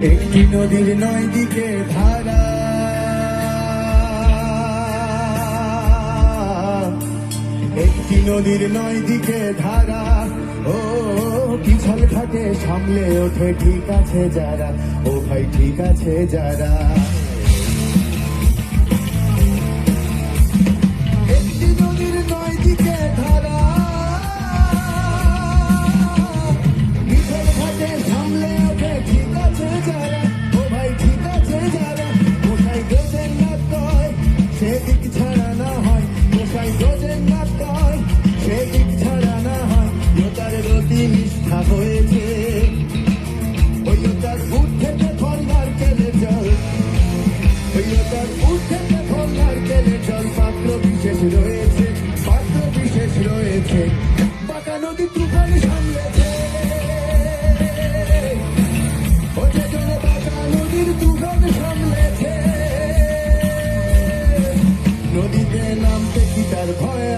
একটি নদীর নয় দিকে ধারা, একটি নদীর নয় দিকে ধারা। ও পিছল থাকে সামলে ওঠে ঠিক আছে যারা, ও ভাই ঠিক আছে যারা। একটি নদীর নয় দিকে ধারা, পিছল থাকে সামলে ওঠে ঠিক আছে যারা, ও ভাই ঠিক আছে যারা। কোথায় গোজেন না কয় সেদিক ছাড়া না হয়, কোথায় গোজেন না কয় সেদিক ছাড়া না হয়। তার রতি নিষ্ঠা হয়েছে ওই তার উঠ থেকে ফল নারকেলে জল, ওই তার উঠ থেকে ফল নারকেলে জল। পাত্র বিশেষ রয়েছে, পাত্র বিশেষ রয়েছে। বাঁকা নদী তুফান সামলেছে, ও যেজনে বাঁকা নদীর তুফান সামলেছে। নদীতে নামতে কি তার ভয়